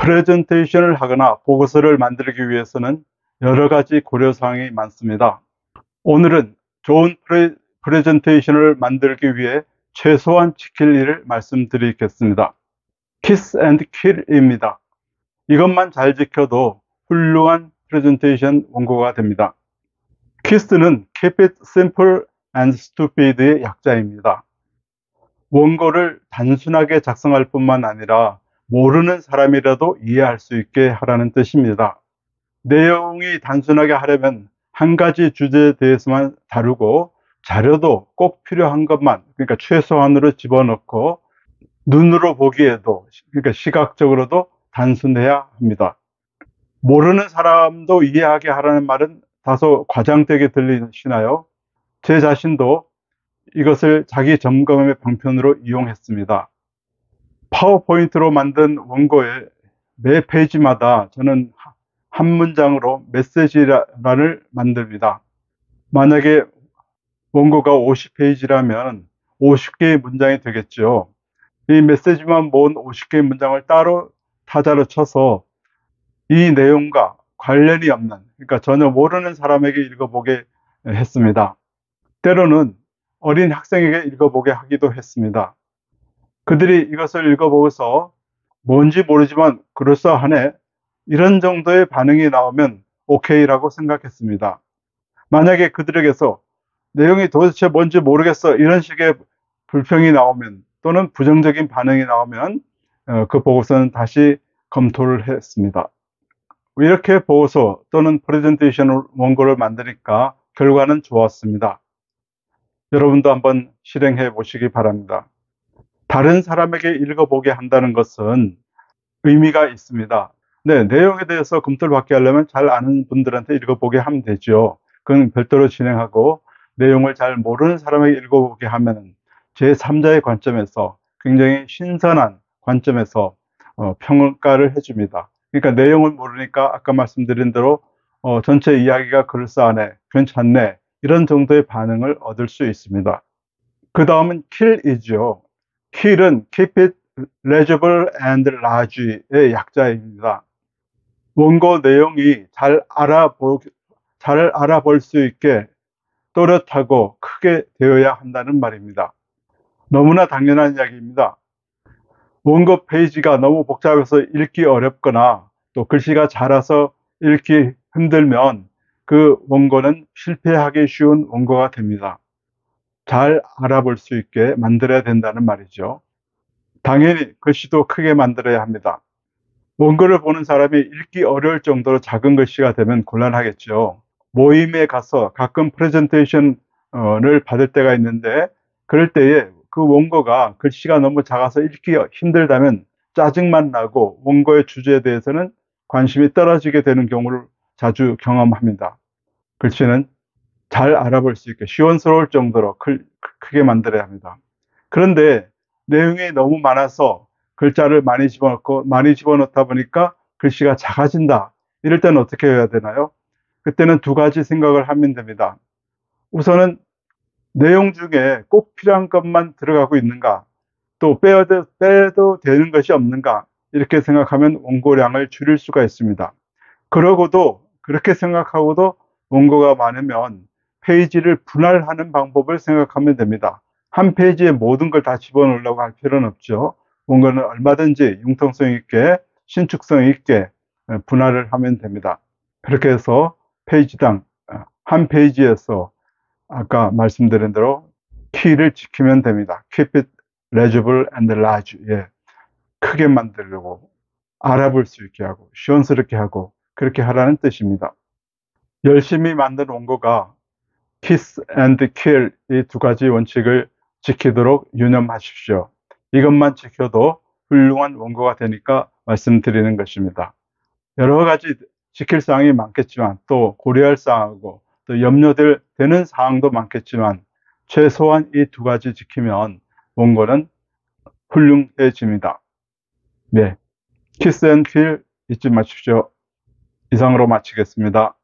프레젠테이션을 하거나 보고서를 만들기 위해서는 여러 가지 고려사항이 많습니다. 오늘은 좋은 프레젠테이션을 만들기 위해 최소한 지킬 일을 말씀드리겠습니다. 키스 앤드 킬입니다. 이것만 잘 지켜도 훌륭한 프레젠테이션 원고가 됩니다. 키스는 Keep it simple and stupid의 약자입니다. 원고를 단순하게 작성할 뿐만 아니라 모르는 사람이라도 이해할 수 있게 하라는 뜻입니다. 내용이 단순하게 하려면 한 가지 주제에 대해서만 다루고 자료도 꼭 필요한 것만, 그러니까 최소한으로 집어넣고 눈으로 보기에도, 그러니까 시각적으로도 단순해야 합니다. 모르는 사람도 이해하게 하라는 말은 다소 과장되게 들리시나요? 제 자신도 이것을 자기 점검의 방편으로 이용했습니다. 파워포인트로 만든 원고의 매 페이지마다 저는 한 문장으로 메시지란을 만듭니다. 만약에 원고가 50페이지라면 50개의 문장이 되겠죠. 이 메시지만 모은 50개의 문장을 따로 타자로 쳐서 이 내용과 관련이 없는, 그러니까 전혀 모르는 사람에게 읽어보게 했습니다. 때로는 어린 학생에게 읽어보게 하기도 했습니다. 그들이 이것을 읽어보고서 뭔지 모르지만 그럴싸하네, 이런 정도의 반응이 나오면 오케이라고 생각했습니다. 만약에 그들에게서 내용이 도대체 뭔지 모르겠어, 이런 식의 불평이 나오면, 또는 부정적인 반응이 나오면 그 보고서는 다시 검토를 했습니다. 이렇게 보고서 또는 프레젠테이션 원고를 만드니까 결과는 좋았습니다. 여러분도 한번 실행해 보시기 바랍니다. 다른 사람에게 읽어보게 한다는 것은 의미가 있습니다. 네, 내용에 대해서 검토를 받게 하려면 잘 아는 분들한테 읽어보게 하면 되죠. 그건 별도로 진행하고, 내용을 잘 모르는 사람에게 읽어보게 하면 제3자의 관점에서, 굉장히 신선한 관점에서 평가를 해줍니다. 그러니까 내용을 모르니까 아까 말씀드린 대로 전체 이야기가 그럴싸하네, 괜찮네, 이런 정도의 반응을 얻을 수 있습니다. 그 다음은 kill이죠. kill은 keep it legible and large의 약자입니다. 원고 내용이 잘 알아볼 수 있게 또렷하고 크게 되어야 한다는 말입니다. 너무나 당연한 이야기입니다. 원고 페이지가 너무 복잡해서 읽기 어렵거나 또 글씨가 작아서 읽기 힘들면 그 원고는 실패하기 쉬운 원고가 됩니다. 잘 알아볼 수 있게 만들어야 된다는 말이죠. 당연히 글씨도 크게 만들어야 합니다. 원고를 보는 사람이 읽기 어려울 정도로 작은 글씨가 되면 곤란하겠죠. 모임에 가서 가끔 프레젠테이션을 받을 때가 있는데, 그럴 때에 그 원고가 글씨가 너무 작아서 읽기 힘들다면 짜증만 나고 원고의 주제에 대해서는 관심이 떨어지게 되는 경우를 자주 경험합니다. 글씨는 잘 알아볼 수 있게 시원스러울 정도로 크게 만들어야 합니다. 그런데 내용이 너무 많아서 글자를 많이 집어넣다 보니까 글씨가 작아진다, 이럴 때는 어떻게 해야 되나요? 그때는 두 가지 생각을 하면 됩니다. 우선은 내용 중에 꼭 필요한 것만 들어가고 있는가, 또 빼도 되는 것이 없는가, 이렇게 생각하면 원고량을 줄일 수가 있습니다. 그렇게 생각하고도 원고가 많으면 페이지를 분할하는 방법을 생각하면 됩니다. 한 페이지에 모든 걸 다 집어넣으려고 할 필요는 없죠. 원고는 얼마든지 융통성 있게, 신축성 있게 분할을 하면 됩니다. 그렇게 해서 페이지당 한 페이지에서 아까 말씀드린 대로 키를 지키면 됩니다. Keep it legible and large. 예. 크게 만들려고, 알아볼 수 있게 하고, 시원스럽게 하고, 그렇게 하라는 뜻입니다. 열심히 만든 원고가 kiss and kill, 이 두 가지 원칙을 지키도록 유념하십시오. 이것만 지켜도 훌륭한 원고가 되니까 말씀드리는 것입니다. 여러 가지 지킬 사항이 많겠지만, 또 고려할 사항하고 또 염려되는 사항도 많겠지만, 최소한 이 두 가지 지키면 원고는 훌륭해집니다. 네, 키스 앤 킬 잊지 마십시오. 이상으로 마치겠습니다.